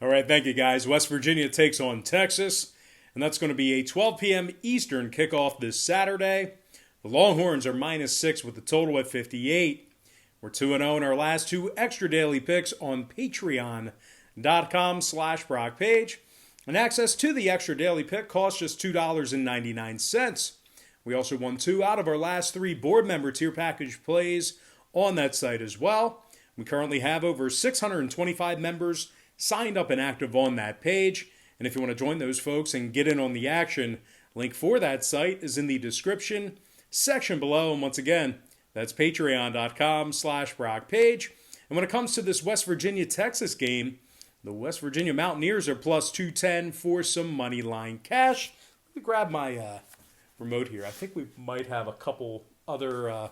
All right, thank you, guys. West Virginia takes on Texas, and that's going to be a 12 p.m. Eastern kickoff this Saturday. The Longhorns are -6 with the total at 58. We're 2-0 in our last two extra daily picks on patreon.com/Brock Page. And access to the extra daily pick costs just $2.99. We also won 2 out of our last 3 board member tier package plays on that site as well. We currently have over 625 members signed up and active on that page. And if you want to join those folks and get in on the action, link for that site is in the description section below. And once again, that's patreon.com/Brock Page. And when it comes to this West Virginia-Texas game, the West Virginia Mountaineers are plus 210 for some money line cash. Let me grab my remote here. I think we might have a couple other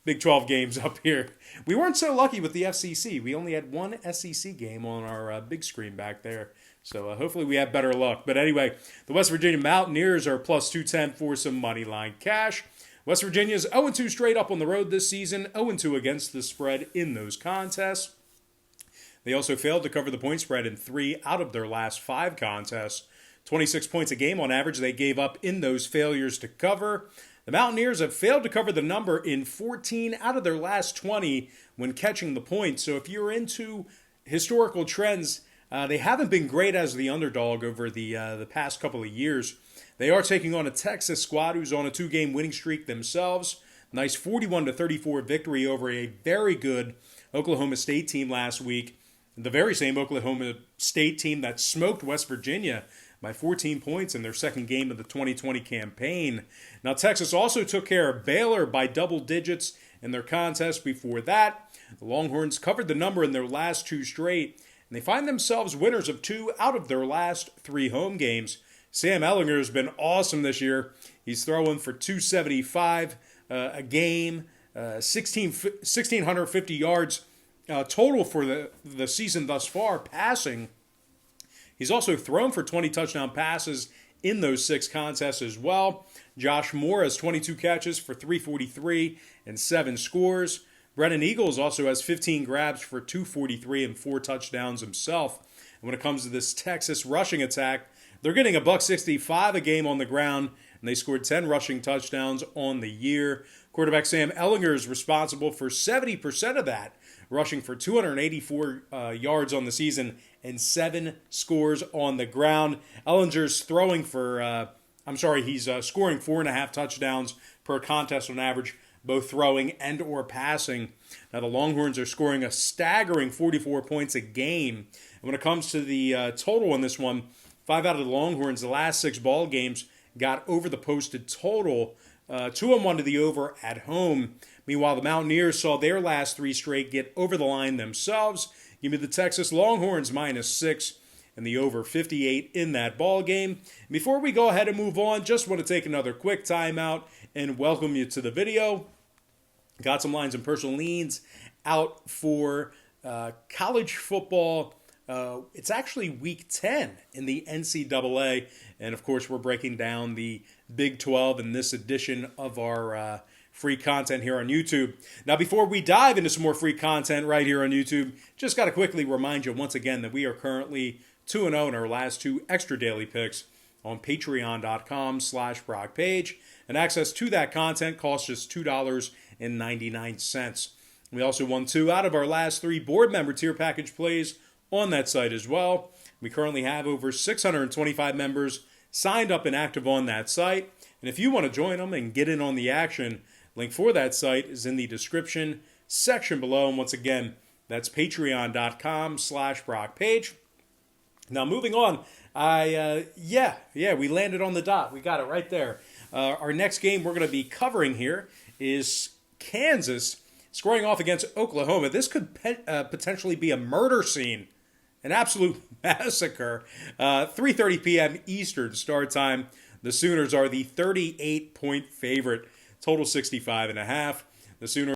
Big 12 games up here. We weren't so lucky with the FCC. We only had one SEC game on our big screen back there. So hopefully we have better luck. But anyway, the West Virginia Mountaineers are plus 210 for some money line cash. West Virginia's 0-2 straight up on the road this season, 0-2 against the spread in those contests. They also failed to cover the point spread in 3 out of their last 5 contests. 26 points a game on average they gave up in those failures to cover. The Mountaineers have failed to cover the number in 14 out of their last 20 when catching the points. So if you're into historical trends, they haven't been great as the underdog over the past couple of years. They are taking on a Texas squad who's on a 2-game winning streak themselves. Nice 41-34 victory over a very good Oklahoma State team last week. The very same Oklahoma State team that smoked West Virginia by 14 points in their second game of the 2020 campaign. Now, Texas also took care of Baylor by double digits in their contest before that. The Longhorns covered the number in their last 2 straight, and they find themselves winners of 2 out of their last 3 home games. Sam Ehlinger has been awesome this year. He's throwing for 275 a game, 1,650 yards total for the season thus far, passing. He's also thrown for 20 touchdown passes in those 6 contests as well. Josh Moore has 22 catches for 343 and 7 scores. Brennan Eagles also has 15 grabs for 243 and 4 touchdowns himself. And when it comes to this Texas rushing attack, they're getting $165 a game on the ground, and they scored 10 rushing touchdowns on the year. Quarterback Sam Ehlinger is responsible for 70% of that, rushing for 284 yards on the season and 7 scores on the ground. Ehlinger's throwing for, he's scoring 4.5 touchdowns per contest on average, both throwing and or passing. Now the Longhorns are scoring a staggering 44 points a game. And when it comes to the total in this one, 5 out of the Longhorns, the last 6 ball games, got over the posted total. 2-1 to the over at home. Meanwhile, the Mountaineers saw their last 3 straight get over the line themselves. Give me the Texas Longhorns -6 and the over 58 in that ball game. Before we go ahead and move on, just want to take another quick timeout and welcome you to the video. Got some lines and personal leans out for college football. It's actually week 10 in the NCAA. And of course, we're breaking down the Big 12 in this edition of our free content here on YouTube. Now, before we dive into some more free content right here on YouTube, just got to quickly remind you once again that we are currently 2-0 in our last 2 extra daily picks on patreon.com/Brock Page. And access to that content costs just $2.99. We also won 2 out of our last 3 board member tier package plays on that site as well. We currently have over 625 members signed up and active on that site. And if you want to join them and get in on the action, link for that site is in the description section below. And once again, that's patreon.com/Brock Page. Now, moving on, we landed on the dot. We got it right there. Our next game we're going to be covering here is Kansas scoring off against Oklahoma. This could potentially be a murder scene, an absolute massacre. 3:30 p.m. Eastern start time. The Sooners are the 38-point favorite, total 65.5. The Sooners